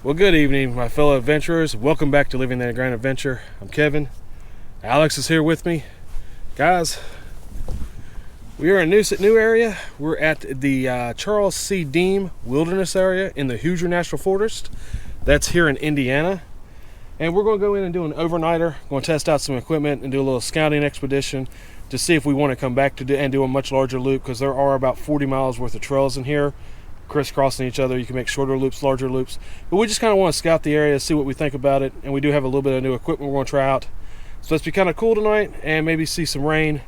Well, good evening, my fellow adventurers. Welcome back to Living the Grand Adventure. I'm Kevin. Alex is here with me. Guys, we are in a new area. We're at the Charles C. Deam Wilderness Area in the Hoosier National Forest. That's here in Indiana. And we're going to go in and do an overnighter. Going to test out some equipment and do a little scouting expedition to see if we want to come back to and do a much larger loop, because there are about 40 miles worth of trails in here, crisscrossing each other. You can make shorter loops, larger loops, but we just kind of want to scout the area, see what we think about it. And we do have a little bit of new equipment we're going to try out. So let's be kind of cool tonight and maybe see some rain.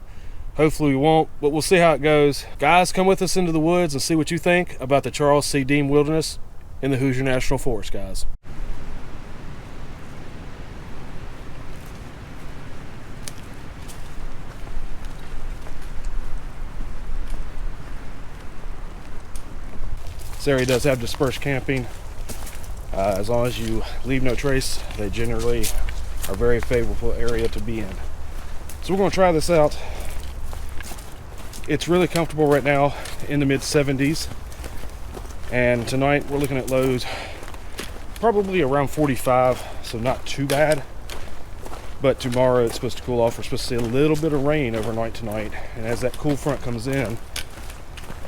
Hopefully we won't, but we'll see how it goes. Guys, come with us into the woods and see what you think about the Charles C. Deam Wilderness in the Hoosier National Forest, guys. This area does have dispersed camping. As long as you leave no trace, they generally are a very favorable area to be in. So we're going to try this out. It's really comfortable right now in the mid 70s. And tonight we're looking at lows probably around 45, so not too bad. But tomorrow it's supposed to cool off. We're supposed to see a little bit of rain overnight tonight. And as that cool front comes in,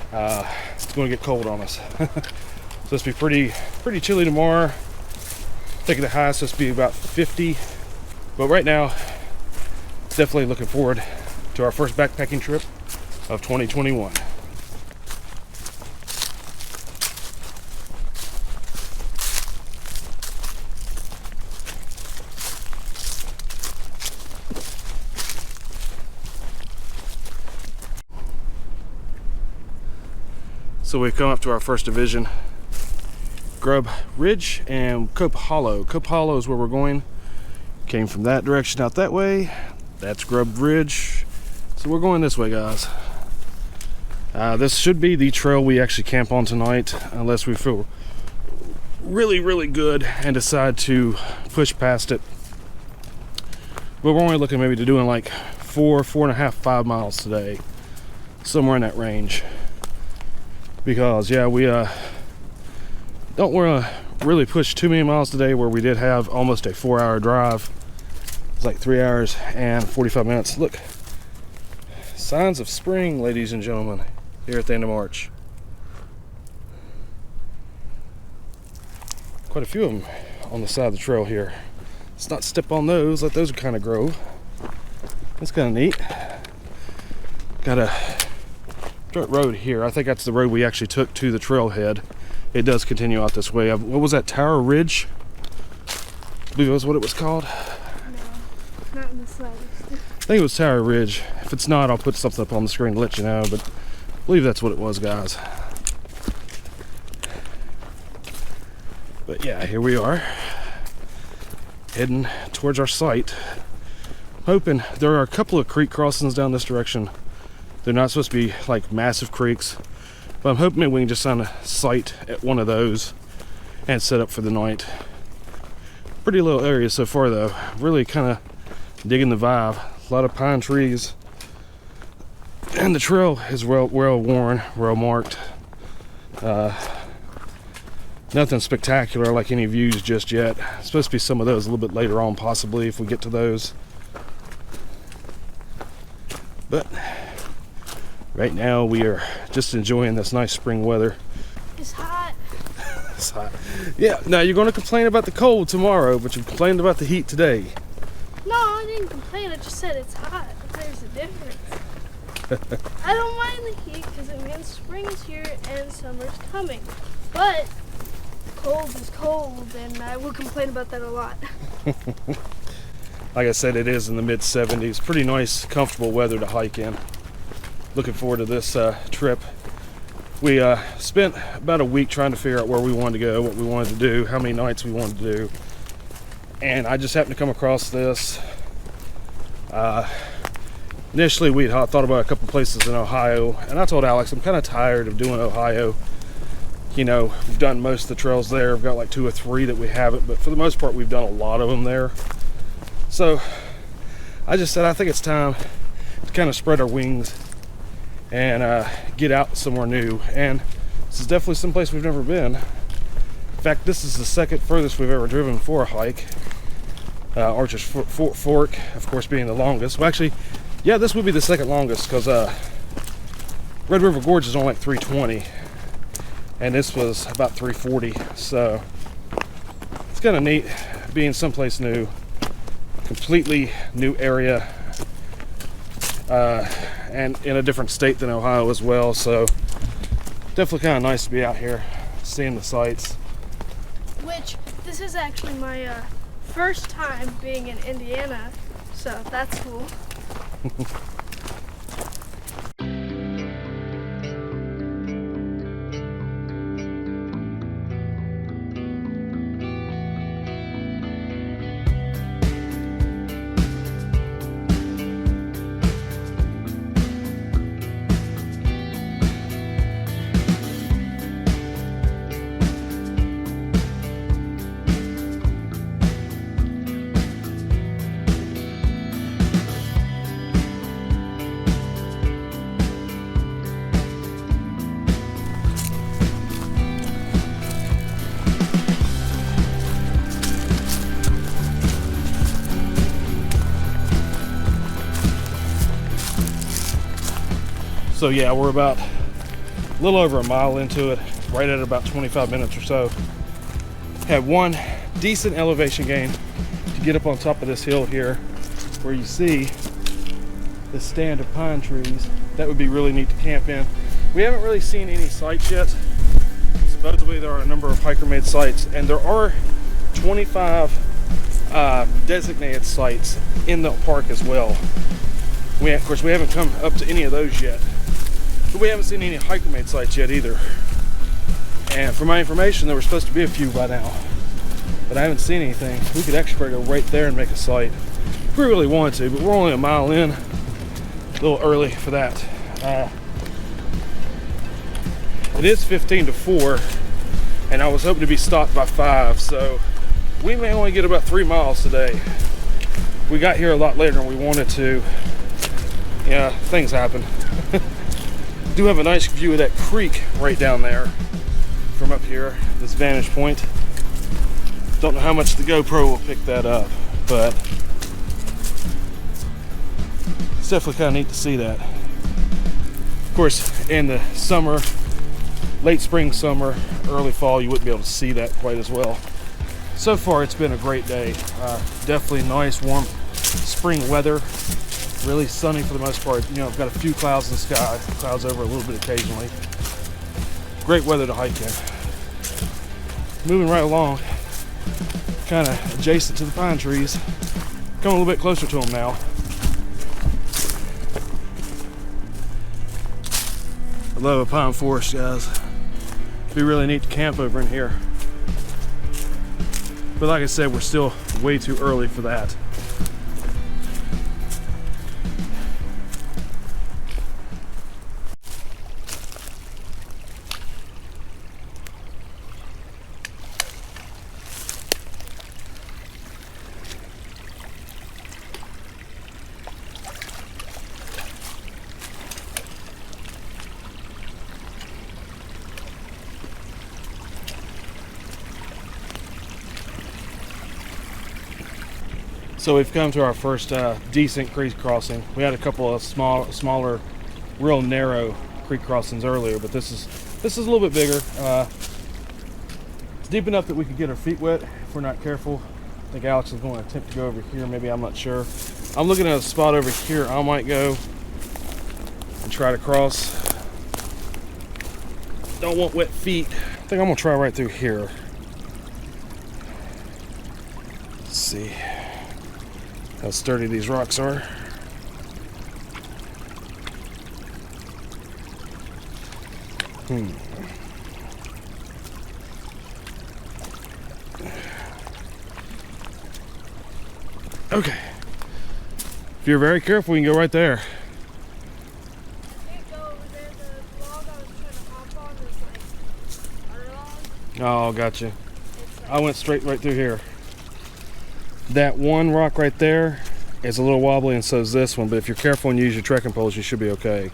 it's going to get cold on us. So it's supposed to be pretty chilly tomorrow. I think the high is supposed to be about 50. But right now, definitely looking forward to our first backpacking trip of 2021. So we've come up to our first division, Grub Ridge and Cope Hollow. Cope Hollow is where we're going. Came from that direction out that way. That's Grub Ridge. So we're going this way, guys. This should be the trail we actually camp on tonight, unless we feel really good and decide to push past it. But we're only looking maybe to doing like 4.5, 5 miles today, somewhere in that range. Because yeah, we don't want to really push too many miles today, where we did have almost a 4-hour drive. It's like 3 hours and 45 minutes. Look, signs of spring, ladies and gentlemen, here at the end of March. Quite a few of them on the side of the trail here. Let's not step on those, let those kind of grow. That's kind of neat. Got a dirt road here. I think that's the road we actually took to the trailhead. It does continue out this way. What was that, Tower Ridge? I believe that's what it was called. No, not in the slightest. I think it was Tower Ridge. If it's not, I'll put something up on the screen to let you know, but I believe that's what it was, guys. But yeah, here we are, heading towards our site. Hoping there are a couple of creek crossings down this direction. They're not supposed to be like massive creeks, but I'm hoping we can just find a site at one of those and set up for the night. Pretty little area so far though. Really kind of digging the vibe. A lot of pine trees. And the trail is well worn, well marked. Nothing spectacular like any views just yet. It's supposed to be some of those a little bit later on, possibly, if we get to those. But right now we are just enjoying this nice spring weather. It's hot. It's hot. Yeah, now you're going to complain about the cold tomorrow, but you complained about the heat today. No, I didn't complain. I just said it's hot. There's a difference. I don't mind the heat because it means spring is here and summer's coming. But cold is cold, and I will complain about that a lot. Like I said, it is in the mid 70s. Pretty nice, comfortable weather to hike in. Looking forward to this trip. We spent about a week trying to figure out where we wanted to go, what we wanted to do, how many nights we wanted to do. And I just happened to come across this. Initially, we had thought about a couple places in Ohio, and I told Alex I'm kind of tired of doing Ohio. You know, we've done most of the trails there. We've got like 2 or 3 that we haven't, but for the most part, we've done a lot of them there. So I just said I think it's time to kind of spread our wings and get out somewhere new. And this is definitely someplace we've never been. fact, this is the second furthest we've ever driven for a hike. Archer's Fork, of course, being the longest. Well, actually, yeah, this would be the second longest because Red River Gorge is only like 320, and this was about 340. So it's kind of neat being someplace new, completely new area, and in a different state than Ohio as well. So definitely kind of nice to be out here seeing the sights. Which, this is actually my first time being in Indiana, so that's cool. So yeah, we're about a little over a mile into it, right at about 25 minutes or so. Had one decent elevation gain to get up on top of this hill here, where you see the stand of pine trees. That would be really neat to camp in. We haven't really seen any sites yet. Supposedly there are a number of hiker-made sites, and there are 25 designated sites in the park as well. Of course, we haven't come up to any of those yet. But we haven't seen any hiker-made sites yet either. And for my information, there were supposed to be a few by now, but I haven't seen anything. We could actually go right there and make a site if we really wanted to, but we're only a mile in, a little early for that. It is 15 to 4, and I was hoping to be stopped by 5, so we may only get about 3 miles today. We got here a lot later than we wanted to. Yeah, things happen. Do have a nice view of that creek right down there from up here, this vantage point. Don't know how much the GoPro will pick that up, but it's definitely kind of neat to see that. Of course, in the summer, late spring, summer, early fall, you wouldn't be able to see that quite as well. So far, it's been a great day. Definitely nice, warm spring weather. Really sunny for the most part. You know, I've got a few clouds in the sky, clouds over a little bit occasionally. Great weather to hike in. Moving right along, kind of adjacent to the pine trees. Coming a little bit closer to them now. I love a pine forest, guys. It'd be really neat to camp over in here. But like I said, we're still way too early for that. So we've come to our first decent creek crossing. We had a couple of smaller, real narrow creek crossings earlier, but this is a little bit bigger. It's deep enough that we could get our feet wet if we're not careful. I think Alex is going to attempt to go over here. Maybe, I'm not sure. I'm looking at a spot over here. I might go and try to cross. Don't want wet feet. I think I'm gonna try right through here. Let's see how sturdy these rocks are. Okay. If you're very careful, you can go right there. Can't go over there. The log I was trying to hop on is like our log. Oh, gotcha. I went straight right through here. That one rock right there is a little wobbly, and so is this one, but if you're careful and use your trekking poles, you should be okay.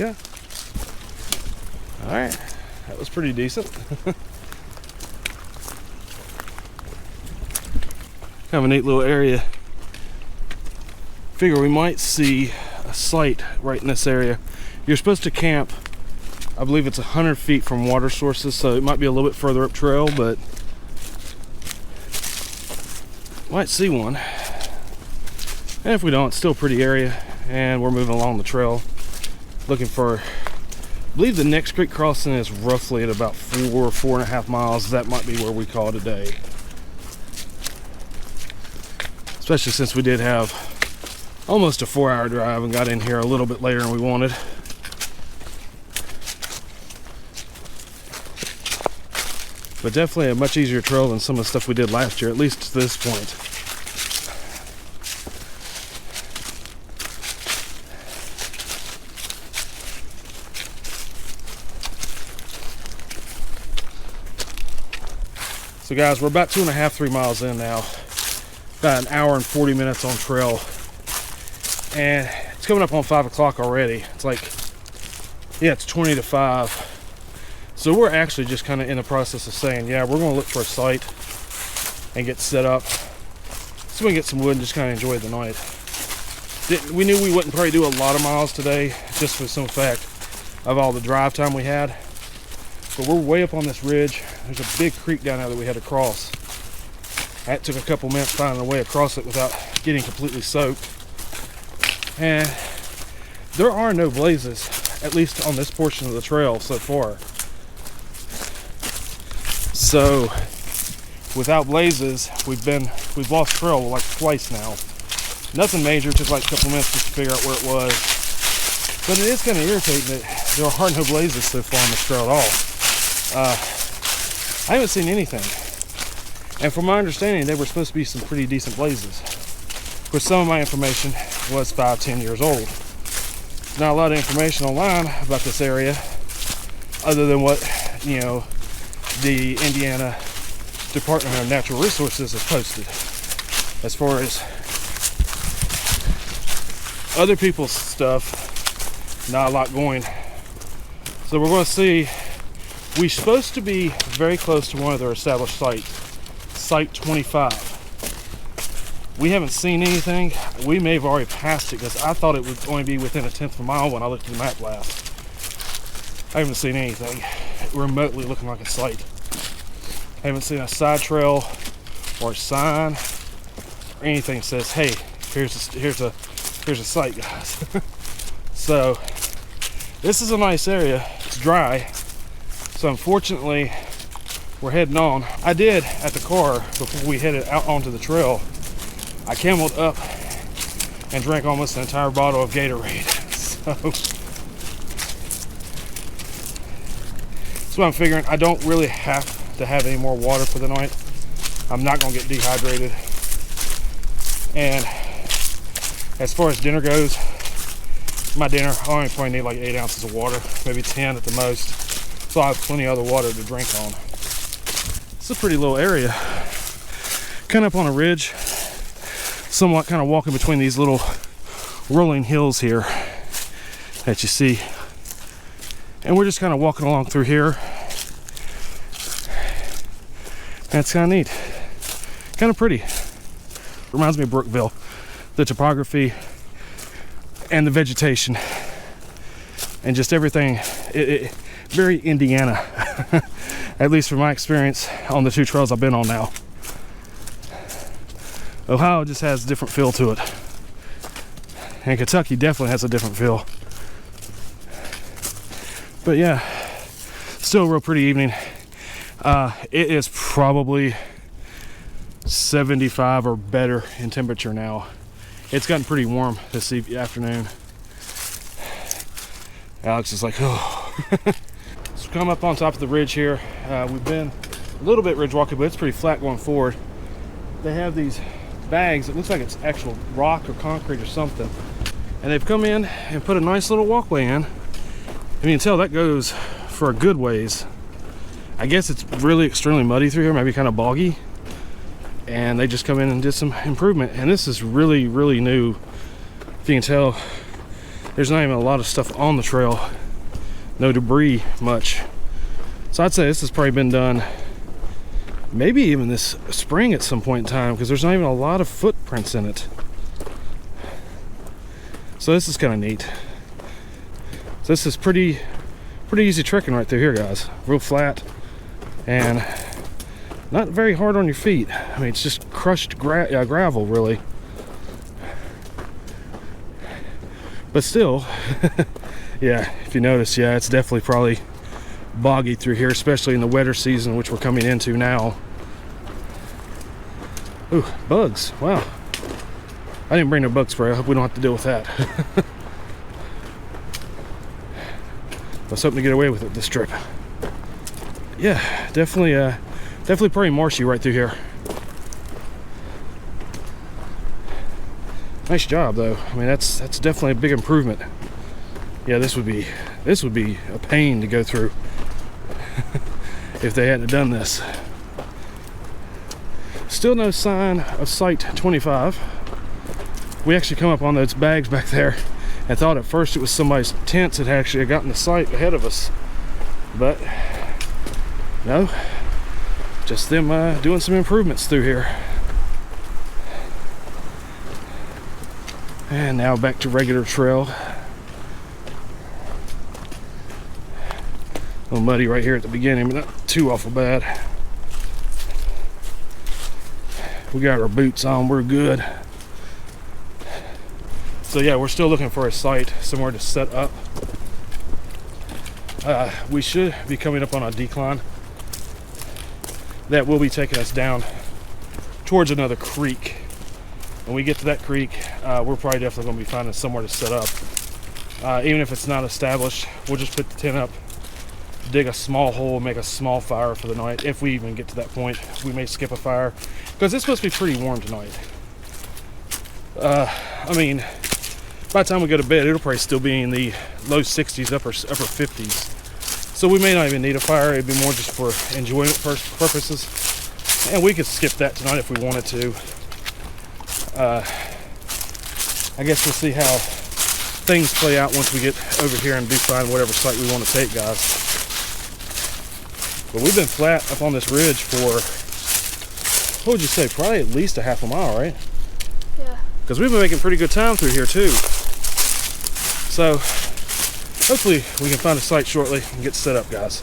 go. All right, that was pretty decent. Kind of a neat little area. Figure we might see a site right in this area. You're supposed to camp, I believe it's 100 feet from water sources, so it might be a little bit further up trail, but might see one. And if we don't, it's still a pretty area, and we're moving along the trail looking for, I believe the next creek crossing is roughly at about 4.5 miles. That might be where we call it a day. Especially since we did have almost a 4-hour drive and got in here a little bit later than we wanted. But definitely a much easier trail than some of the stuff we did last year, at least to this point. So guys, we're about 2.5-3 miles in now. About an hour and 40 minutes on trail, and it's coming up on 5 o'clock already. It's like, yeah, it's 20 to 5. So we're actually just kind of in the process of saying, yeah, we're going to look for a site and get set up so we can get some wood and just kind of enjoy the night. We knew we wouldn't probably do a lot of miles today, just for some fact of all the drive time we had. But we're way up on this ridge. There's a big creek down there that we had to cross. That took a couple minutes finding a way across it without getting completely soaked. And there are no blazes, at least on this portion of the trail so far. So without blazes, we've lost trail like twice now. Nothing major, just like a couple minutes just to figure out where it was. But it is kind of irritating that there are no blazes so far on this trail at all. I haven't seen anything. And from my understanding, they were supposed to be some pretty decent blazes. Of course, some of my information was 5-10 years old. Not a lot of information online about this area, other than what, you know, the Indiana Department of Natural Resources has posted. As far as other people's stuff, not a lot going. So we're going to see. We're supposed to be very close to one of their established sites. Site 25. We haven't seen anything. We may have already passed it because I thought it would only be within 1/10 of a mile when I looked at the map last. I haven't seen anything remotely looking like a site. I haven't seen a side trail or a sign or anything that says, "Hey, here's a site, guys." So this is a nice area. It's dry. So unfortunately, we're heading on. I did at the car before we headed out onto the trail. I cameled up and drank almost an entire bottle of Gatorade. So I'm figuring I don't really have to have any more water for the night. I'm not gonna get dehydrated. And as far as dinner goes, my dinner, I only probably need like 8 ounces of water, maybe 10 at the most. So I have plenty of other water to drink on. It's a pretty little area. Kind of up on a ridge, somewhat kind of walking between these little rolling hills here that you see. And we're just kind of walking along through here. That's kind of neat. Kind of pretty. Reminds me of Brookville. The topography and the vegetation and just everything. Very Indiana. At least from my experience on the 2 trails I've been on now. Ohio just has a different feel to it. And Kentucky definitely has a different feel. But yeah, still a real pretty evening. It is probably 75 or better in temperature now. It's gotten pretty warm this afternoon. Alex is like, oh. So come up on top of the ridge here. We've been a little bit ridge walking, but it's pretty flat going forward. They have these bags. It looks like it's actual rock or concrete or something. And they've come in and put a nice little walkway in. And you can tell that goes for a good ways. I guess it's really extremely muddy through here, maybe kind of boggy. And they just come in and did some improvement. And this is really, really new. If you can tell, there's not even a lot of stuff on the trail. No debris much. So I'd say this has probably been done maybe even this spring at some point in time, because there's not even a lot of footprints in it. So this is kind of neat. So this is pretty easy trekking right through here, guys. Real flat and not very hard on your feet. I mean, it's just crushed gravel, really. But still, yeah, if you notice, yeah, it's definitely probably boggy through here, especially in the wetter season, which we're coming into now. Ooh, bugs, wow. I didn't bring no bug spray. I hope we don't have to deal with that. I was hoping to get away with it this trip. Yeah, definitely pretty marshy right through here. Nice job though. I mean, that's definitely a big improvement. Yeah, this would be a pain to go through if they hadn't done this. Still no sign of Site 25. We actually come up on those bags back there and thought at first it was somebody's tents that actually had gotten the site ahead of us, but no, just them doing some improvements through here. And now back to regular trail. A little muddy right here at the beginning, but not too awful bad. We got our boots on, we're good. So yeah, we're still looking for a site, somewhere to set up. We should be coming up on a decline that will be taking us down towards another creek. When we get to that creek, we're probably definitely going to be finding somewhere to set up. Even if it's not established, we'll just put the tent up, dig a small hole, make a small fire for the night. If we even get to that point, we may skip a fire, because it's supposed to be pretty warm tonight. I mean, by the time we go to bed, it'll probably still be in the low 60s, upper 50s. So we may not even need a fire. It'd be more just for enjoyment purposes. And we could skip that tonight if we wanted to. I guess we'll see how things play out once we get over here and do find whatever site we want to take, guys. But we've been flat up on this ridge for, what would you say, probably at least a half a mile, right? Yeah. Because we've been making pretty good time through here too. So hopefully we can find a site shortly and get set up, guys.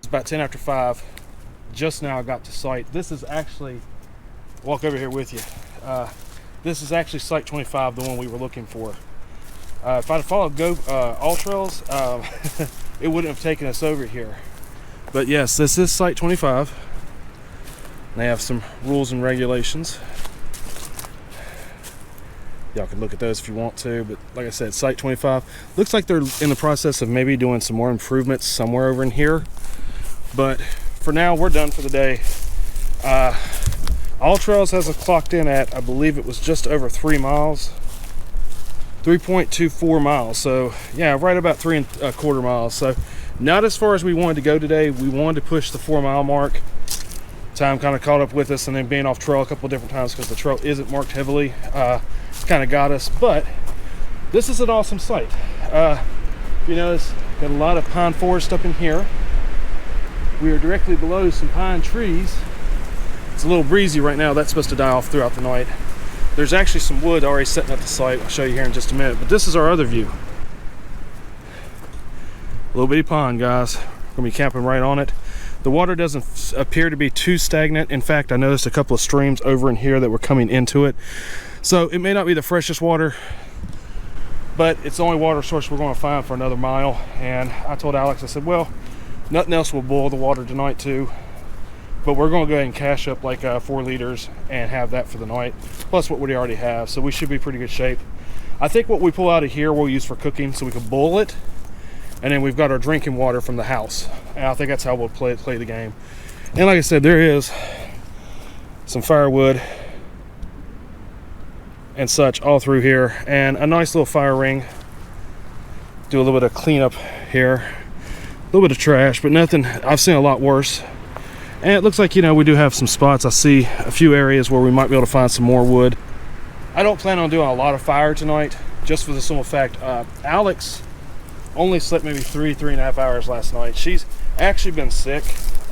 About 10 after 5. Just now I got to site. This is actually, walk over here with you. This is actually Site 25, the one we were looking for. If I'd have followed all trails, it wouldn't have taken us over here. But yes, this is Site 25. They have some rules and regulations. Y'all can look at those if you want to, but like I said, Site 25. Looks like they're in the process of maybe doing some more improvements somewhere over in here. But for now, we're done for the day. All Trails has us clocked in at, I believe it was just over 3 miles. 3.24 miles. So yeah, right about 3.25 miles. So not as far as we wanted to go today. We wanted to push the 4 mile mark. Time kind of caught up with us, and then being off trail a couple of different times because the trail isn't marked heavily, kind of got us. But this is an awesome site. You notice, got a lot of pine forest up in here. We are directly below some pine trees. It's a little breezy right now. That's supposed to die off throughout the night. There's actually some wood already setting at the site. I'll show you here in just a minute. But this is our other view. A little bitty pond, guys. We're gonna be camping right on it. The water doesn't appear to be too stagnant. In fact, I noticed a couple of streams over in here that were coming into it. So it may not be the freshest water, but it's the only water source we're going to find for another mile. And I told Alex, I said, well, nothing else will boil the water tonight too, but we're going to go ahead and cache up like 4 liters and have that for the night, plus what we already have. So we should be in pretty good shape. I think what we pull out of here we'll use for cooking so we can boil it. And then we've got our drinking water from the house. And I think that's how we'll play the game. And like I said, there is some firewood and such all through here. And a nice little fire ring. Do a little bit of cleanup here. A little bit of trash, but nothing. I've seen a lot worse. And it looks like, you know, we do have some spots. I see a few areas where we might be able to find some more wood. I don't plan on doing a lot of fire tonight, just for the simple fact, Alex only slept maybe 3.5 hours last night. She's actually been sick,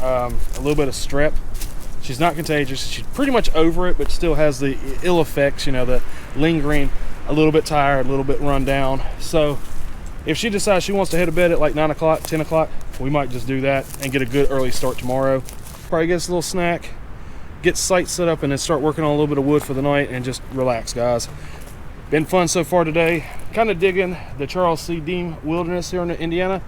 a little bit of strep. She's not contagious. She's pretty much over it, but still has the ill effects, you know, the lingering, a little bit tired, a little bit run down. So if she decides she wants to head to bed at like 9 o'clock, 10 o'clock, we might just do that and get a good early start tomorrow. Probably get us a little snack, get sight set up, and then start working on a little bit of wood for the night and just relax, guys. Been fun so far today. Kind of digging the Charles C. Deam wilderness here in Indiana.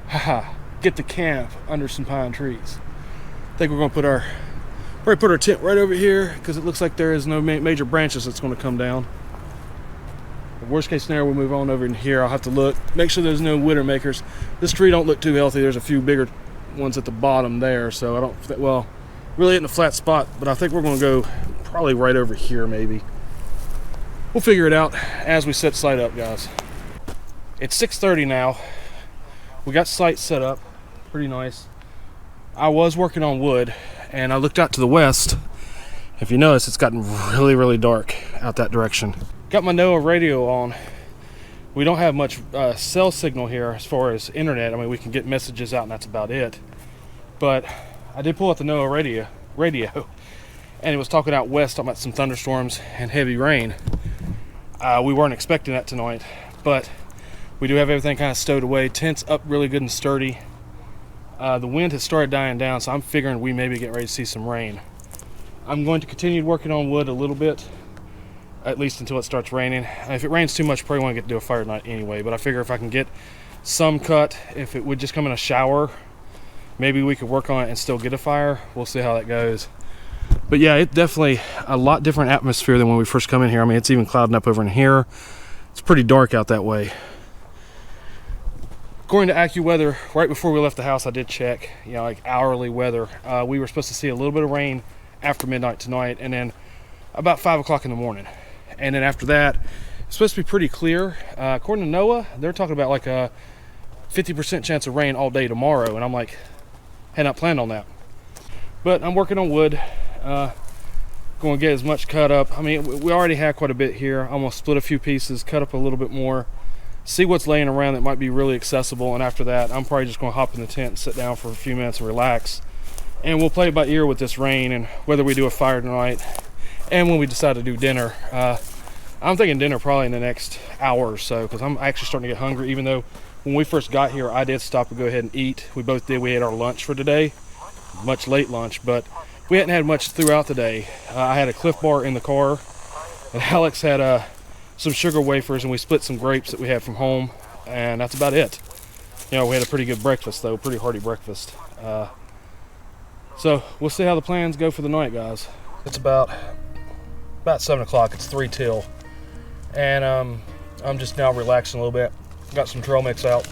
Haha, get to camp under some pine trees. I think we're gonna probably put our tent right over here because it looks like there is no major branches that's gonna come down. The worst case scenario, we'll move on over in here. I'll have to look, make sure there's no winter makers. This tree don't look too healthy. There's a few bigger ones at the bottom there, so I don't, well, really hitting a flat spot, but I think we're gonna go probably right over here maybe. We'll figure it out as we set sight up, guys. It's 6:30 now. We got sight set up, pretty nice. I was working on wood, and I looked out to the west. If you notice, it's gotten really, really dark out that direction. Got my NOAA radio on. We don't have much cell signal here as far as internet. I mean, we can get messages out, and that's about it. But I did pull out the NOAA radio, and it was talking out west, talking about some thunderstorms and heavy rain. We weren't expecting that tonight, but we do have everything kind of stowed away. Tent's up really good and sturdy. The wind has started dying down, so I'm figuring we may be getting ready to see some rain. I'm going to continue working on wood a little bit, at least until it starts raining. If it rains too much, probably won't get to do a fire tonight anyway, but I figure if I can get some cut, if it would just come in a shower, maybe we could work on it and still get a fire. We'll see how that goes. But yeah, it's definitely a lot different atmosphere than when we first come in here. I mean, it's even clouding up over in here. It's pretty dark out that way. According to AccuWeather, right before we left the house, I did check, you know, like hourly weather. We were supposed to see a little bit of rain after midnight tonight, and then about 5 o'clock in the morning. And then after that, it's supposed to be pretty clear. According to NOAA, they're talking about like a 50% chance of rain all day tomorrow, and I'm like, had not planned on that. But I'm working on wood. Going to get as much cut up. I mean, we already had quite a bit here. I'm going to split a few pieces, cut up a little bit more, see what's laying around that might be really accessible, and after that, I'm probably just going to hop in the tent and sit down for a few minutes and relax. And we'll play it by ear with this rain and whether we do a fire tonight and when we decide to do dinner. I'm thinking dinner probably in the next hour or so because I'm actually starting to get hungry, even though when we first got here, I did stop and go ahead and eat. We both did. We ate our lunch for today, much late lunch, but we hadn't had much throughout the day. I had a Cliff Bar in the car, and Alex had some sugar wafers, and we split some grapes that we had from home, and that's about it. You know, we had a pretty good breakfast, though, pretty hearty breakfast. So we'll see how the plans go for the night, guys. It's about 7 o'clock. It's 3 till, and I'm just now relaxing a little bit. Got some trail mix out.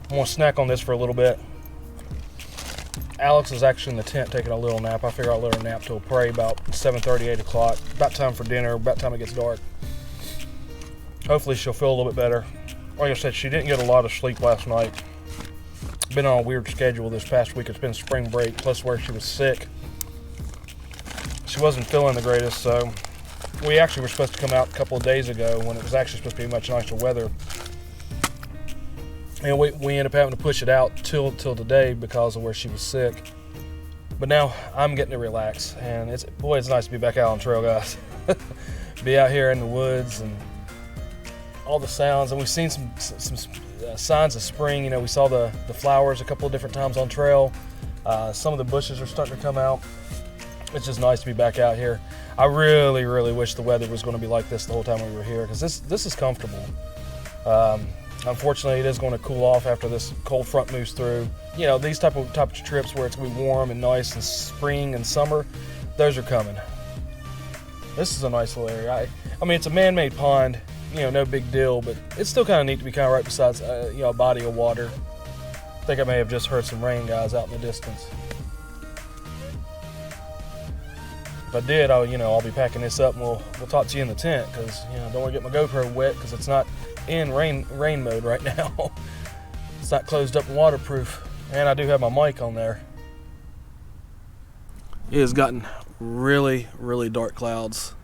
I'm gonna snack on this for a little bit. Alex is actually in the tent taking a little nap. I figure I'll let her nap till probably about 7:30, 8 o'clock. About time for dinner, about time it gets dark. hopefully she'll feel a little bit better. Like I said, she didn't get a lot of sleep last night. Been on a weird schedule this past week. It's been spring break, plus where she was sick. She wasn't feeling the greatest, so we actually were supposed to come out a couple of days ago when it was actually supposed to be much nicer weather. And we ended up having to push it out till today because of where she was sick. But now I'm getting to relax, and it's nice to be back out on trail, guys. Be out here in the woods and all the sounds, and we've seen some signs of spring. You know, we saw the flowers a couple of different times on trail. Some of the bushes are starting to come out. It's just nice to be back out here. I really, really wish the weather was going to be like this the whole time we were here, because this is comfortable. Unfortunately, it is going to cool off after this cold front moves through. You know, these type of trips where it's going to be warm and nice in spring and summer, those are coming. This is a nice little area. I mean, it's a man-made pond, you know, no big deal, but it's still kind of neat to be kind of right beside, you know, a body of water. I think I may have just heard some rain, guys, out in the distance. If I did, I'll be packing this up, and we'll talk to you in the tent, because, you know, I don't want to get my GoPro wet because it's not in rain mode right now. It's not closed up and waterproof, and I do have my mic on there. It has gotten really, really dark clouds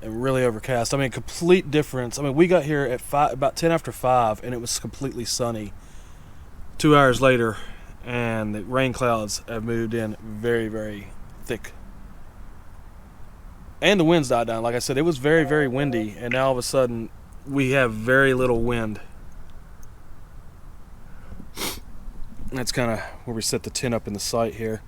and really overcast. I mean, complete difference. I mean, we got here at about 10 after 5, and it was completely sunny. 2 hours later, and the rain clouds have moved in very, very thick. And the winds died down. Like I said, it was very, very windy, and now all of a sudden we have very little wind. That's kind of where we set the tent up in the site here.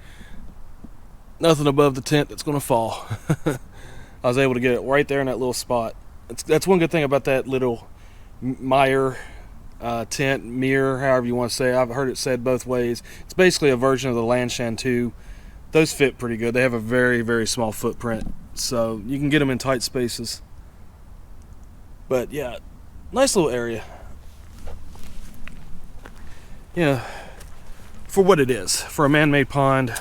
Nothing above the tent that's going to fall. I was able to get it right there in that little spot. That's one good thing about that little Mier tent, Mier, however you want to say it. I've heard it said both ways. It's basically a version of the Lanshan 2. Those fit pretty good. They have a very, very small footprint, so you can get them in tight spaces. But yeah, nice little area. Yeah, for what it is, for a man-made pond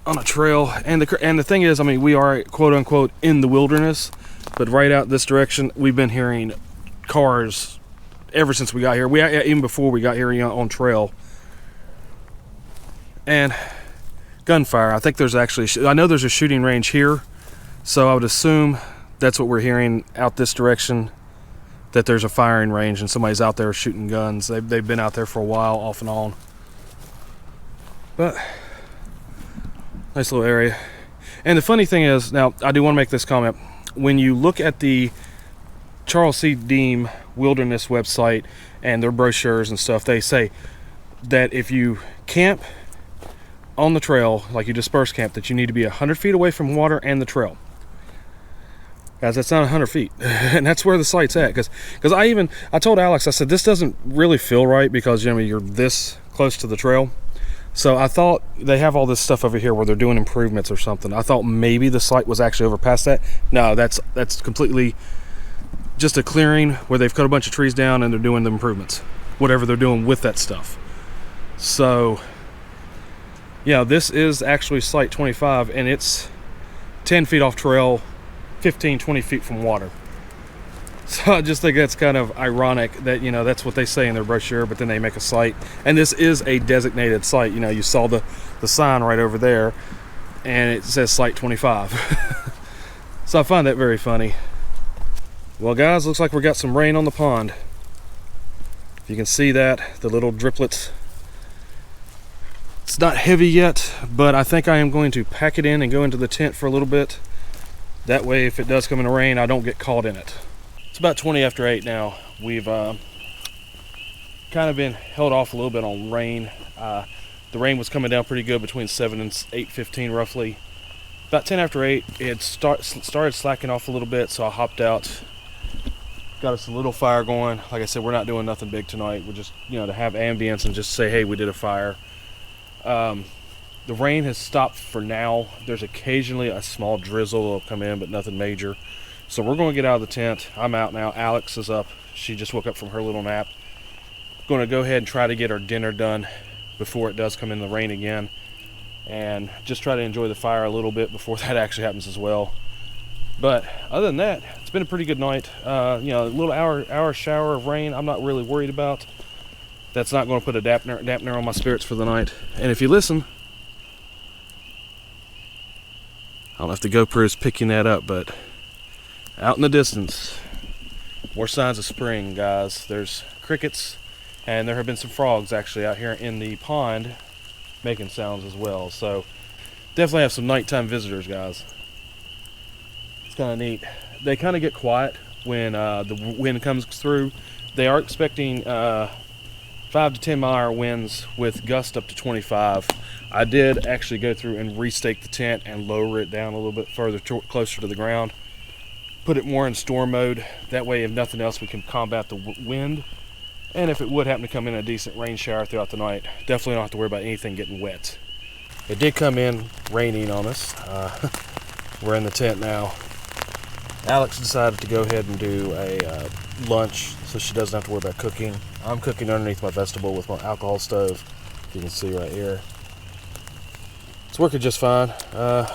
on a trail. And the thing is, I mean, we are quote unquote in the wilderness, but right out this direction, we've been hearing cars ever since we got here. Even before we got here, you know, on trail. And gunfire. I think there's actually, I know there's a shooting range here, so I would assume that's what we're hearing out this direction, that there's a firing range and somebody's out there shooting guns. They've been out there for a while, off and on. But nice little area. And the funny thing is, now I do want to make this comment. When you look at the Charles C. Deam Wilderness website and their brochures and stuff, they say that if you camp on the trail, like you disperse camp, that you need to be 100 feet away from water and the trail. Guys, that's not 100 feet. And that's where the site's at. Because I told Alex, I said, this doesn't really feel right because, you know, you're this close to the trail. So I thought they have all this stuff over here where they're doing improvements or something. I thought maybe the site was actually over past that. No, that's completely just a clearing where they've cut a bunch of trees down and they're doing the improvements, whatever they're doing with that stuff. So yeah, this is actually site 25, and it's 10 feet off trail, 15, 20 feet from water. So I just think that's kind of ironic that, you know, that's what they say in their brochure, but then they make a site. And this is a designated site. You know, you saw the sign right over there, and it says site 25. So I find that very funny. Well, guys, looks like we got some rain on the pond. If you can see that, the little driplets. It's not heavy yet, but I think I am going to pack it in and go into the tent for a little bit. That way, if it does come in the rain, I don't get caught in it. It's about 20 after 8 now. We've kind of been held off a little bit on rain. The rain was coming down pretty good between 7 and 8:15 roughly. About 10 after 8, it started slacking off a little bit, so I hopped out. Got us a little fire going. Like I said, we're not doing nothing big tonight. We're just, you know, to have ambience and just say, hey, we did a fire. The rain has stopped for now. There's occasionally a small drizzle that'll come in, but nothing major. So we're going to get out of the tent. I'm out now. Alex is up. She just woke up from her little nap. Going to go ahead and try to get our dinner done before it does come in the rain again, and just try to enjoy the fire a little bit before that actually happens as well. But other than that, it's been a pretty good night. You know, a little hour shower of rain I'm not really worried about. That's not going to put a dampener on my spirits for the night. And if you listen, I don't know if the GoPro is picking that up, but out in the distance, more signs of spring, guys. There's crickets, and there have been some frogs actually out here in the pond making sounds as well. So definitely have some nighttime visitors, guys. It's kind of neat. They kind of get quiet when the wind comes through. They are expecting 5 to 10 mile hour winds with gusts up to 25. I did actually go through and restake the tent and lower it down a little bit further, closer to the ground. Put it more in storm mode. That way, if nothing else, we can combat the wind. And if it would happen to come in a decent rain shower throughout the night, definitely don't have to worry about anything getting wet. It did come in raining on us. We're in the tent now. Alex decided to go ahead and do a lunch so she doesn't have to worry about cooking. I'm cooking underneath my vegetable with my alcohol stove, if you can see right here. It's working just fine. It's going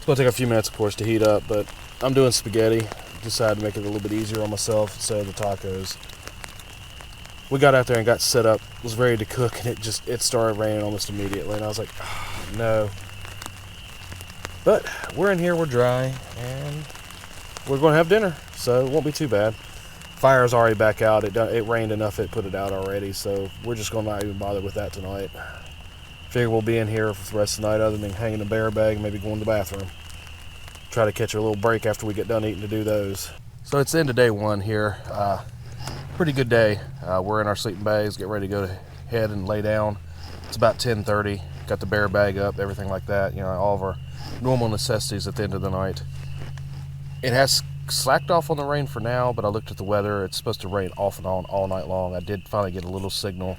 to take a few minutes, of course, to heat up, but I'm doing spaghetti. Decided to make it a little bit easier on myself instead of the tacos. We got out there and got set up, was ready to cook, and it started raining almost immediately, and I was like, oh, no. But we're in here, we're dry, and we're going to have dinner, so it won't be too bad. Fire's already back out. It rained enough it put it out already, so we're just going to not even bother with that tonight. Figure we'll be in here for the rest of the night other than hanging a bear bag and maybe going to the bathroom. Try to catch a little break after we get done eating to do those. So it's the end of day one here. Pretty good day. We're in our sleeping bags, get ready to go ahead and lay down. It's about 10:30. Got the bear bag up, everything like that. You know, all of our normal necessities at the end of the night. It has slacked off on the rain for now, but I looked at the weather. It's supposed to rain off and on all night long. I did finally get a little signal.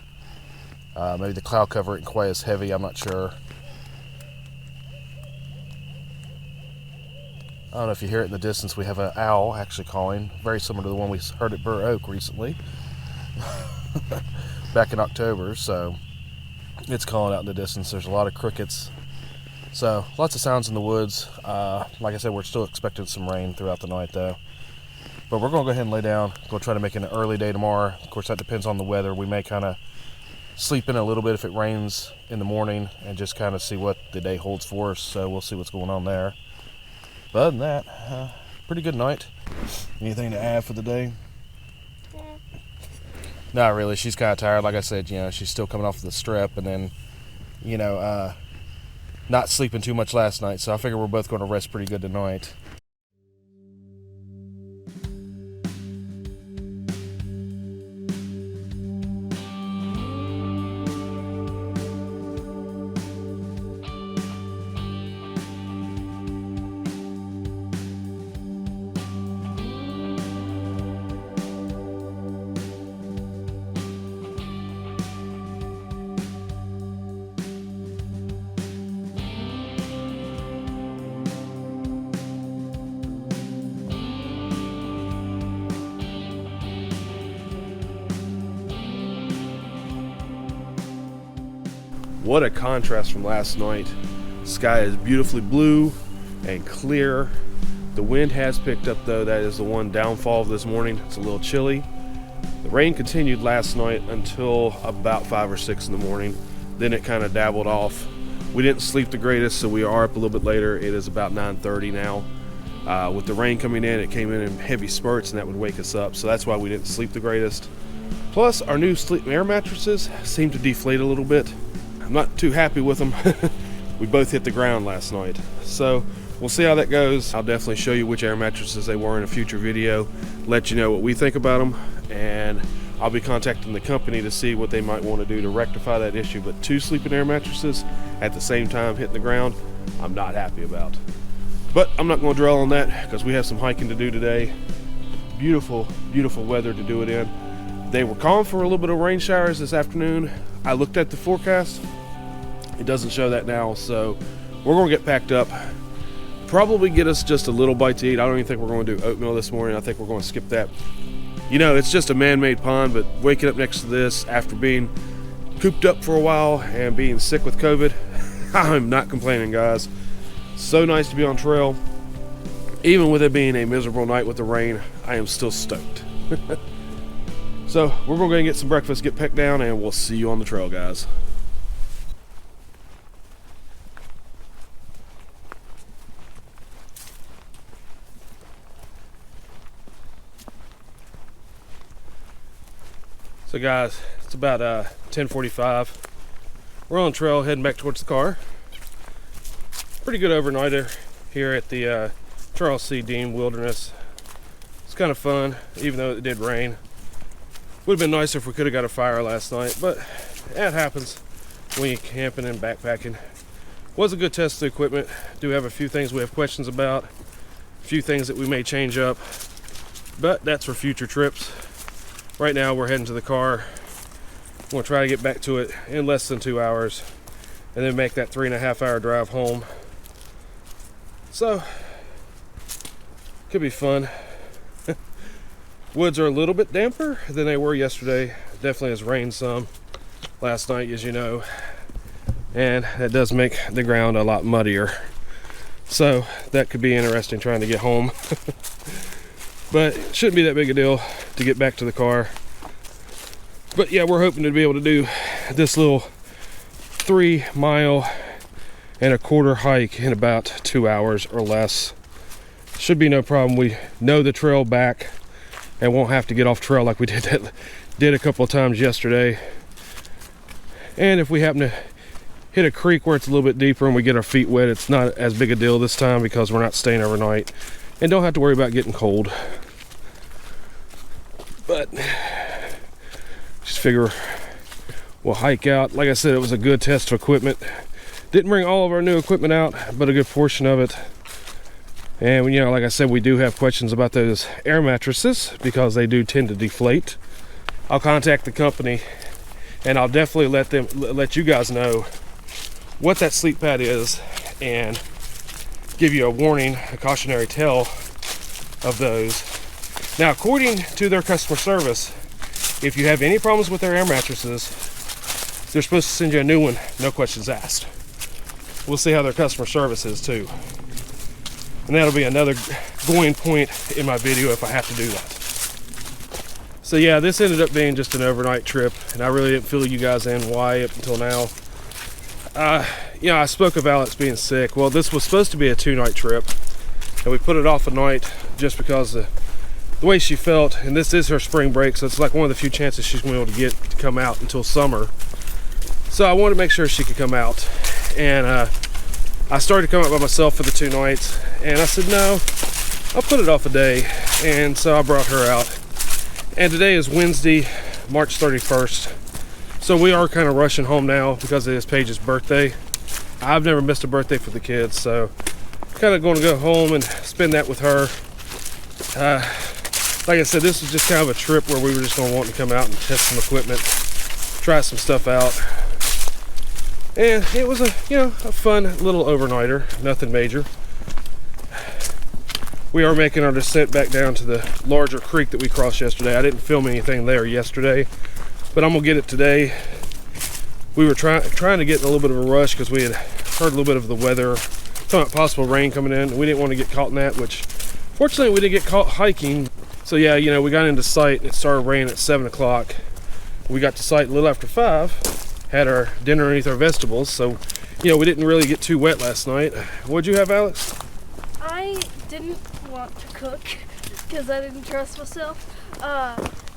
Maybe the cloud cover isn't quite as heavy, I'm not sure. I don't know if you hear it in the distance. We have an owl actually calling, very similar to the one we heard at Burr Oak recently, back in October. So it's calling out in the distance. There's a lot of crickets. So lots of sounds in the woods. Like I said, we're still expecting some rain throughout the night though. But we're going to go ahead and lay down. Go try to make it an early day tomorrow. Of course, that depends on the weather. We may kind of sleep in a little bit if it rains in the morning and just kind of see what the day holds for us. So we'll see what's going on there. But other than that, pretty good night. Anything to add for the day? Yeah. Not really. She's kind of tired. Like I said, you know, she's still coming off the strep, and then, you know, not sleeping too much last night. So I figure we're both going to rest pretty good tonight. What a contrast from last night. Sky is beautifully blue and clear. The wind has picked up though. That is the one downfall of this morning. It's a little chilly. The rain continued last night until about 5 or 6 in the morning. Then it kind of dabbled off. We didn't sleep the greatest, so we are up a little bit later. It is about 9:30 now. With the rain coming in, it came in heavy spurts, and that would wake us up. So that's why we didn't sleep the greatest. Plus, our new sleep air mattresses seem to deflate a little bit. I'm not too happy with them. We both hit the ground last night. So we'll see how that goes. I'll definitely show you which air mattresses they were in a future video. Let you know what we think about them. And I'll be contacting the company to see what they might want to do to rectify that issue. But 2 sleeping air mattresses at the same time hitting the ground, I'm not happy about. But I'm not going to dwell on that because we have some hiking to do today. Beautiful, beautiful weather to do it in. They were calling for a little bit of rain showers this afternoon. I looked at the forecast. It doesn't show that now, so we're going to get packed up. Probably get us just a little bite to eat. I don't even think we're going to do oatmeal this morning. I think we're going to skip that. You know, it's just a man-made pond, but waking up next to this after being cooped up for a while and being sick with COVID, I'm not complaining, guys. So nice to be on trail. Even with it being a miserable night with the rain, I am still stoked. So we're gonna go and get some breakfast, get pecked down, and we'll see you on the trail, guys. So guys, it's about 10:45. We're on trail heading back towards the car. Pretty good overnighter here at the Charles C. Deam Wilderness. It's kind of fun, even though it did rain. Would have been nicer if we could have got a fire last night, but that happens when you're camping and backpacking. Was a good test of the equipment. Do have a few things we have questions about, a few things that we may change up, but that's for future trips. Right now we're heading to the car. We'll try to get back to it in less than 2 hours and then make that 3.5-hour drive home. So, could be fun. Woods are a little bit damper than they were yesterday. Definitely has rained some last night, as you know, and that does make the ground a lot muddier. So that could be interesting trying to get home. But it shouldn't be that big a deal to get back to the car. But yeah, we're hoping to be able to do this little 3.25-mile hike in about 2 hours or less. Should be no problem. We know the trail back and won't have to get off trail like we did a couple of times yesterday. And if we happen to hit a creek where it's a little bit deeper and we get our feet wet, it's not as big a deal this time because we're not staying overnight and don't have to worry about getting cold. But just figure we'll hike out. Like I said, it was a good test of equipment. Didn't bring all of our new equipment out, but a good portion of it. And you know, like I said, we do have questions about those air mattresses because they do tend to deflate. I'll contact the company and I'll definitely let you guys know what that sleep pad is and give you a warning, a cautionary tale of those. Now, according to their customer service, if you have any problems with their air mattresses, they're supposed to send you a new one, no questions asked. We'll see how their customer service is too. And that'll be another going point in my video if I have to do that. So yeah, this ended up being just an overnight trip, and I really didn't fill you guys in why up until now. You know, I spoke of Alex being sick. Well, this was supposed to be a 2-night trip, and we put it off a night just because the way she felt, and this is her spring break, so it's like one of the few chances she's going to be able to get to come out until summer. So I wanted to make sure she could come out, and I started to come out by myself for the 2 nights, and I said no, I'll put it off a day, and so I brought her out. And today is Wednesday, March 31st, so we are kind of rushing home now because it is Paige's birthday. I've never missed a birthday for the kids, so kind of going to go home and spend that with her. Like I said, this was just kind of a trip where we were just going to want to come out and test some equipment, try some stuff out. And it was a fun little overnighter, nothing major. We are making our descent back down to the larger creek that we crossed yesterday. I didn't film anything there yesterday, but I'm gonna get it today. We were trying to get in a little bit of a rush because we had heard a little bit of the weather, talking about possible rain coming in. We didn't want to get caught in that, which fortunately we didn't get caught hiking. So yeah, you know, we got into sight and it started raining at 7 o'clock. We got to sight a little after 5, had our dinner underneath our vegetables, so you know, we didn't really get too wet last night. What'd you have, Alex? I didn't want to cook because I didn't trust myself,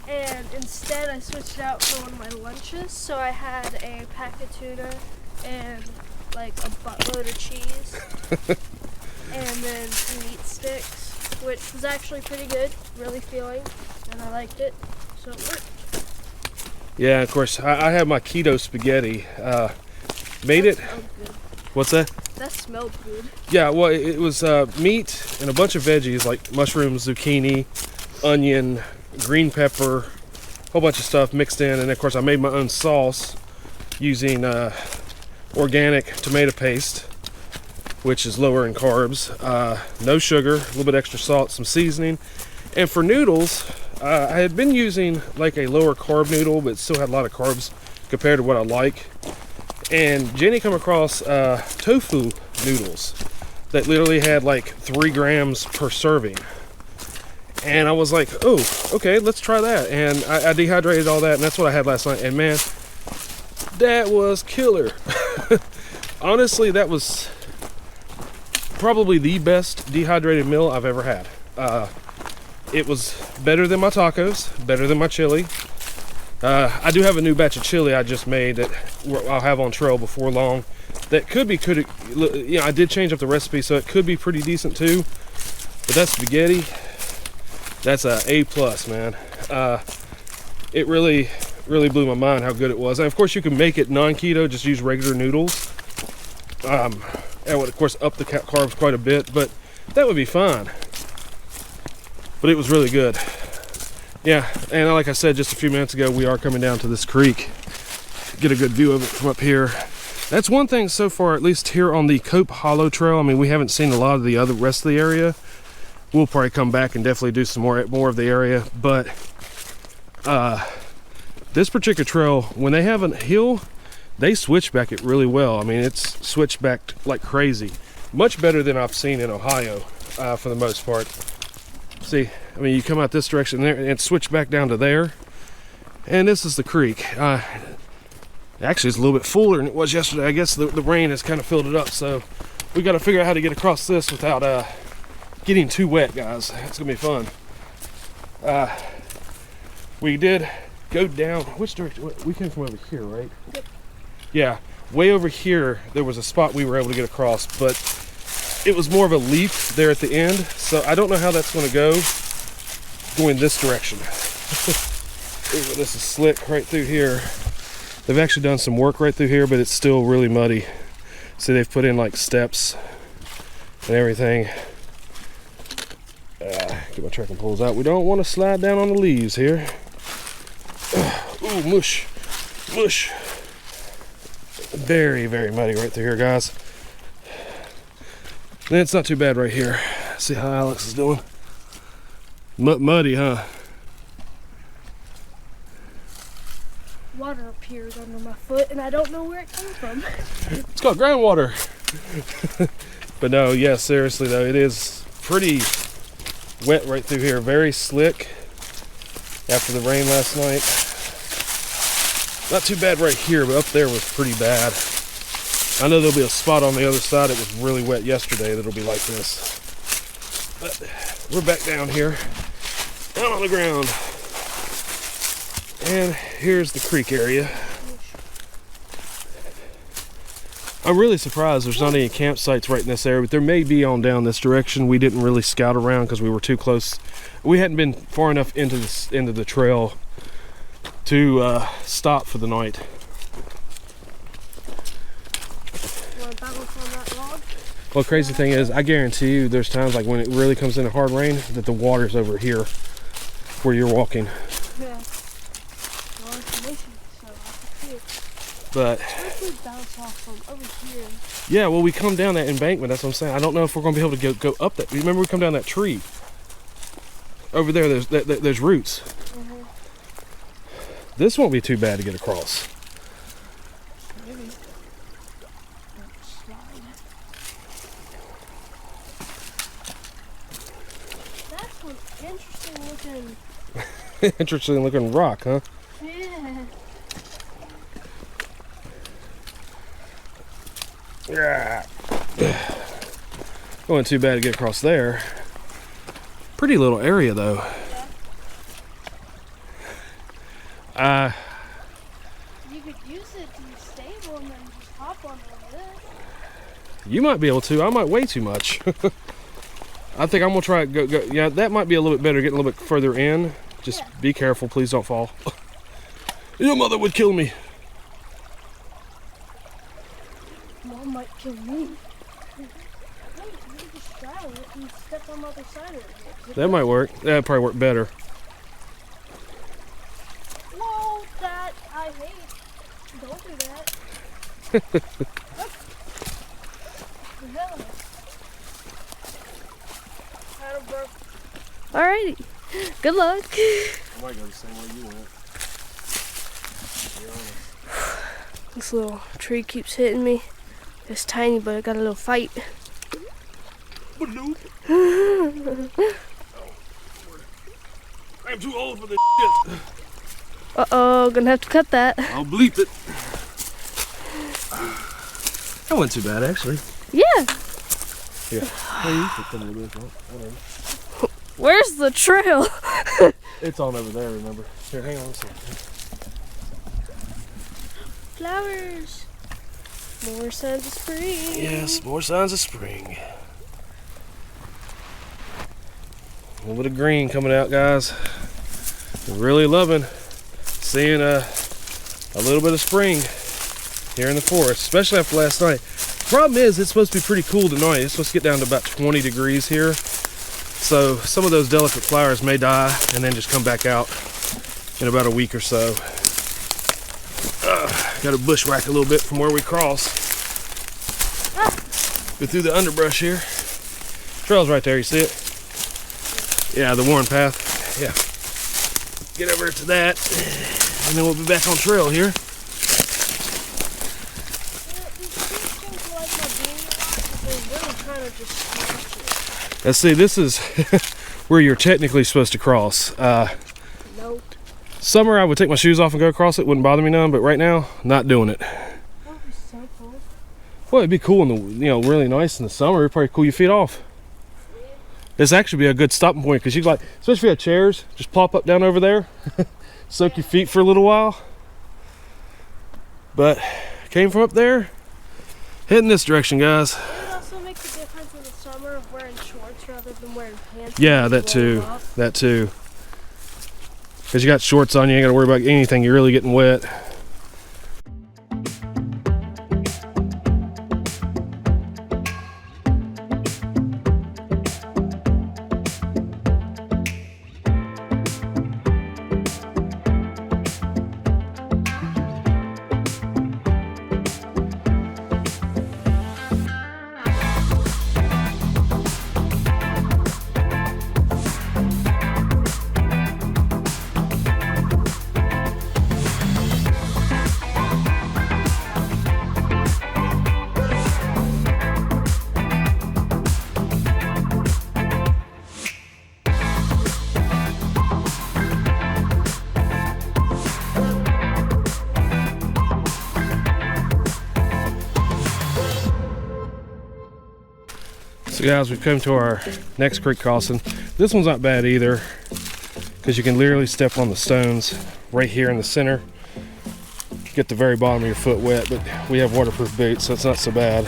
and instead I switched out for one of my lunches. So I had a pack of tuna and like a buttload of cheese and then some meat sticks, which was actually pretty good, really filling, and I liked it, so it worked. Yeah, of course, I had my keto spaghetti. Made it. What's that? That smelled good. Yeah, well, it was meat and a bunch of veggies like mushrooms, zucchini, onion, green pepper, a whole bunch of stuff mixed in. And of course, I made my own sauce using organic tomato paste, which is lower in carbs. No sugar, a little bit extra salt, some seasoning. And for noodles, I had been using like a lower carb noodle, but still had a lot of carbs compared to what I like. And Jenny come across tofu noodles that literally had like 3 grams per serving. And I was like, oh, okay, let's try that. And I dehydrated all that, and that's what I had last night. And man, that was killer. Honestly, that was probably the best dehydrated meal I've ever had. It was better than my tacos, better than my chili. I do have a new batch of chili I just made that I'll have on trail before long. That you know, I did change up the recipe, so it could be pretty decent too. But that spaghetti, that's a A+, man. It really blew my mind how good it was. And of course, you can make it non-keto, just use regular noodles. That would of course up the carbs quite a bit, but that would be fine. But it was really good. Yeah, and like I said just a few minutes ago, we are coming down to this creek. Get a good view of it from up here. That's one thing so far, at least here on the Cope Hollow Trail. I mean, we haven't seen a lot of the rest of the area. We'll probably come back and definitely do some more of the area. But this particular trail, when they have a hill, they switchback it really well. I mean, it's switchbacked like crazy. Much better than I've seen in Ohio for the most part. See, I mean, you come out this direction there and switch back down to there. And this is the creek. Actually, it's a little bit fuller than it was yesterday. I guess the rain has kind of filled it up. So we got to figure out how to get across this without getting too wet, guys. It's going to be fun. We did go down. Which direction? We came from over here, right? Yep. Yeah. Way over here, there was a spot we were able to get across, but it was more of a leap there at the end, so I don't know how that's going to go going this direction. Ooh, this is slick right through here. They've actually done some work right through here, but it's still really muddy. See, they've put in like steps and everything. Get my trekking poles out. We don't want to slide down on the leaves here. Ooh, mush, mush. Very, very muddy right through here, guys. And it's not too bad right here. See how Alex is doing. Muddy, huh? Water appears under my foot, and I don't know where it came from. It's called groundwater. But no, yeah, seriously though, it is pretty wet right through here. Very slick after the rain last night. Not too bad right here, but up there was pretty bad. I know there'll be a spot on the other side. It was really wet yesterday that'll be like this. But we're back down here, down on the ground. And here's the creek area. I'm really surprised there's not any campsites right in this area, but there may be on down this direction. We didn't really scout around because we were too close. We hadn't been far enough into the trail to stop for the night. Well, the crazy thing is, I guarantee you there's times like when it really comes in a hard rain that the water's over here where you're walking. Yeah. But bounce off from over here. Yeah, well, we come down that embankment. That's what I'm saying. I don't know if we're going to be able to go up that. Remember, we come down that tree over there. There's roots. Mm-hmm. This won't be too bad to get across. Maybe. That's one interesting looking. Interesting looking rock, huh? Yeah. Yeah. Going too bad to get across there. Pretty little area though. Yeah. You could use it to be stable and then just hop on this. You might be able to. I might weigh too much. I think I'm gonna try it. Go. Yeah, that might be a little bit better. Getting a little bit further in. Just be careful. Please don't fall. Your mother would kill me. Mom might kill me. Just straddle it and step on the other side of it. That might work. That'd probably work better. Whoa, that I hate. Don't do that. Alrighty. Good luck. I might go the same way you went. This little tree keeps hitting me. It's tiny, but I got a little fight. Bloop. I'm too old for this shit. Uh-oh, gonna have to cut that. I'll bleep it. That wasn't too bad, actually. Yeah. Here. Hey, you can come a little bit. Whatever. Where's the trail? It's on over there, remember? Here, hang on a second. Flowers. More signs of spring. Yes, more signs of spring. A little bit of green coming out, guys. We're really loving seeing a little bit of spring here in the forest, especially after last night. Problem is, it's supposed to be pretty cool tonight. It's supposed to get down to about 20 degrees here. So some of those delicate flowers may die and then just come back out in about a week or so. Got to bushwhack a little bit from where we crossed. Go through the underbrush here. Trail's right there, you see it? Yeah, the worn path. Yeah. Get over to that, and then we'll be back on trail here. Let's see, this is where you're technically supposed to cross. Nope. Summer, I would take my shoes off and go across it. Wouldn't bother me none, but right now, not doing it. That would be so cool. Well, it'd be cool in the, really nice in the summer. It'd probably cool your feet off. This actually be a good stopping point because you like, especially if you have chairs, just plop up down over there, soak your feet for a little while. But came from up there, heading this direction, guys. It would also make the difference in the summer of wearing shorts rather than wearing pants. Yeah, that too. That too. Because you got shorts on, you ain't got to worry about anything. You're really getting wet. So guys, we've come to our next creek crossing. This one's not bad either, because you can literally step on the stones right here in the center. Get the very bottom of your foot wet, but we have waterproof boots, so it's not so bad.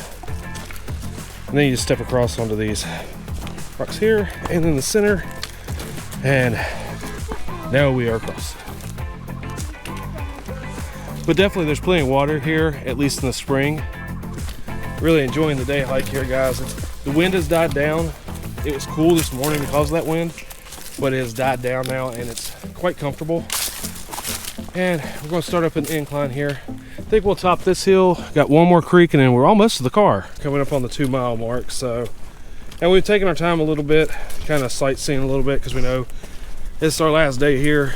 And then you just step across onto these rocks here, and in the center, and now we are across. But definitely there's plenty of water here, at least in the spring. Really enjoying the day hike here, guys. The wind has died down. It was cool this morning because of that wind, but it has died down now and it's quite comfortable. And we're going to start up an incline here. I think we'll top this hill. Got one more creek and then we're almost to the car. Coming up on the 2 mile mark. So, and we've taken our time a little bit, kind of sightseeing a little bit because we know it's our last day here.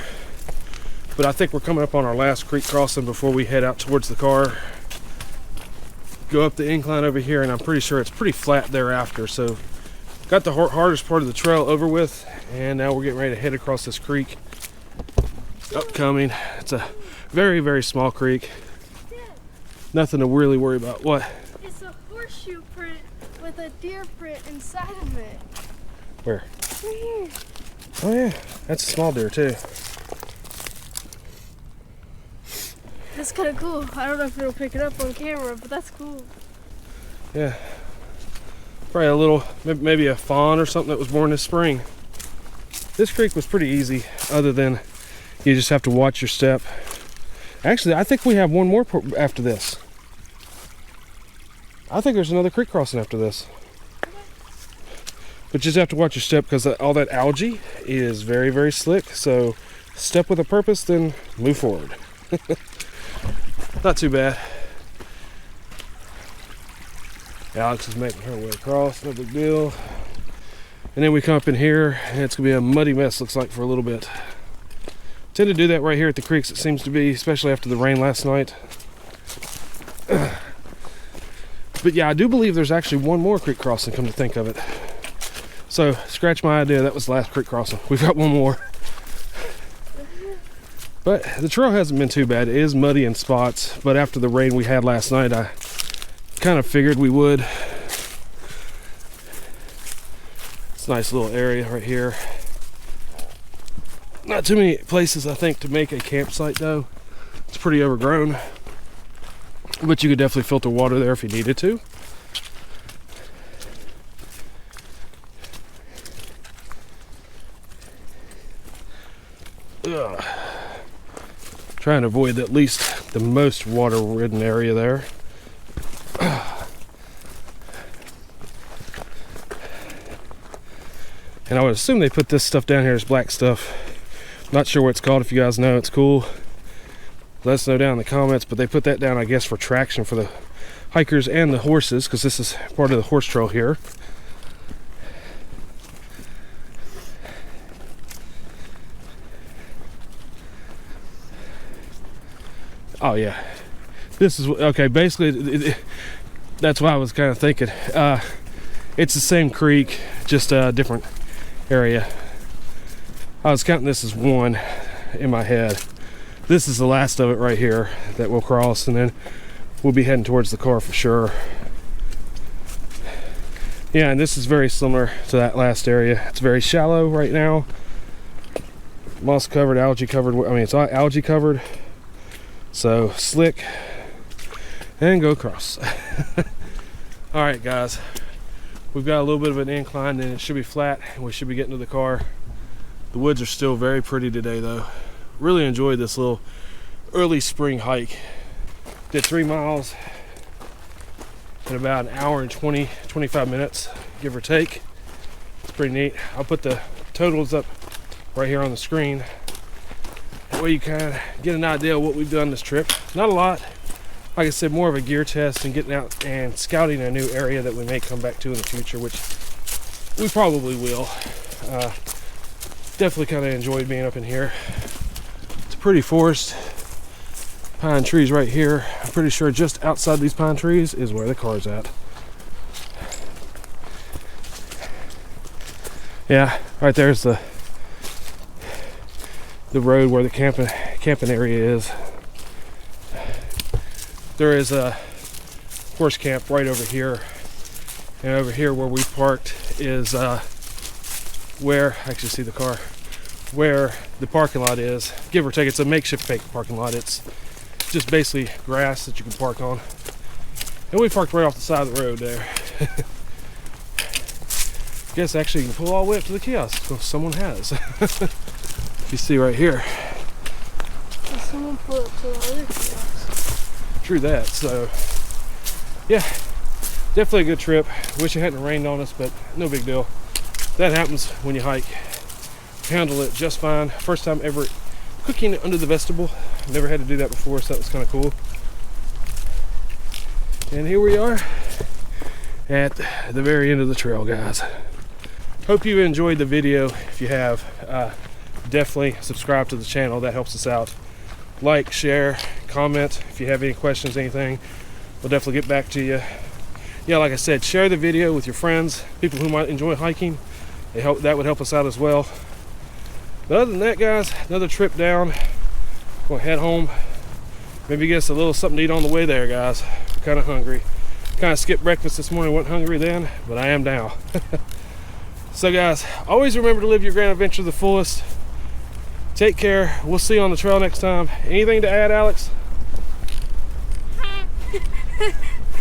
But I think we're coming up on our last creek crossing before we head out towards the car. Go up the incline over here, and I'm pretty sure it's pretty flat thereafter. So got the hardest part of the trail over with, and now we're getting ready to head across this creek. Upcoming. It's a very, very small creek. Dad, Nothing to really worry about. What? it's a horseshoe print with a deer print inside of it. Where? Right here. Oh yeah, that's a small deer too. That's kind of cool. I don't know if it'll pick it up on camera, but that's cool. Yeah. Probably a little, maybe a fawn or something that was born this spring. This creek was pretty easy, other than you just have to watch your step. Actually, I think we have one more after this. I think there's another creek crossing after this. But you just have to watch your step because all that algae is very, very slick. So step with a purpose, then move forward. Not too bad. Alex is making her way across, no big deal. And then we come up in here and it's gonna be a muddy mess, looks like, for a little bit. Tend to do that right here at the creeks, it seems to be, especially after the rain last night. But yeah, I do believe there's actually one more creek crossing, come to think of it. So scratch my idea, that was the last creek crossing. We've got one more. But the trail hasn't been too bad. It is muddy in spots, but after the rain we had last night, I kind of figured we would. It's a nice little area right here. Not too many places, I think, to make a campsite though. It's pretty overgrown, but you could definitely filter water there if you needed to. Ugh. Trying to avoid at least the most water-ridden area there. And I would assume they put this stuff down here as black stuff. Not sure what it's called. If you guys know, it's cool. Let us know down in the comments. But they put that down, I guess, for traction for the hikers and the horses, because this is part of the horse trail here. Oh yeah, this is okay. Basically, that's why I was kind of thinking. It's the same creek, just a different area. I was counting this as one in my head. This is the last of it right here that we'll cross, and then we'll be heading towards the car for sure. Yeah, and this is very similar to that last area. It's very shallow right now. Moss covered, algae covered. I mean, it's algae covered. So slick and go across. All right, guys, we've got a little bit of an incline and it should be flat and we should be getting to the car. The woods are still very pretty today though. Really enjoyed this little early spring hike. Did 3 miles in about an hour and 25 minutes, give or take. It's pretty neat. I'll put the totals up right here on the screen. That way you kind of get an idea of what we've done this trip. Not a lot. Like I said, more of a gear test and getting out and scouting a new area that we may come back to in the future, which we probably will. Definitely kind of enjoyed being up in here. It's a pretty forest. Pine trees right here. I'm pretty sure just outside these pine trees is where the car's at. Yeah, right there's the road where the camping area is. There is a horse camp right over here, and over here where we parked is where I actually see the car, where the parking lot is. Give or take, it's a makeshift parking lot. It's just basically grass that you can park on, and we parked right off the side of the road there. Guess actually you can pull all the way up to the kiosk. Well, someone has. You see right here. Someone pull up to the other kiosk. True that. So yeah, definitely a good trip. Wish it hadn't rained on us, but no big deal. That happens when you hike. Handle it just fine. First time ever cooking under the vestibule. Never had to do that before, so that was kind of cool. And here we are at the very end of the trail, guys. Hope you enjoyed the video. If you have, definitely subscribe to the channel. That helps us out. Like, share, comment if you have any questions, anything. We'll definitely get back to you. Yeah, like I said, share the video with your friends, people who might enjoy hiking. That would help us out as well. But other than that, guys, another trip down. We'll head home. Maybe get us a little something to eat on the way there, guys. We're kind of hungry. Kind of skipped breakfast this morning. Wasn't hungry then, but I am now. So guys, always remember to live your grand adventure to the fullest. Take care. We'll see you on the trail next time. Anything to add, Alex?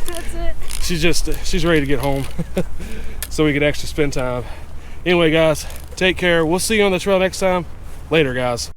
That's it. She's ready to get home. So we could actually spend time. Anyway, guys, take care. We'll see you on the trail next time. Later, guys.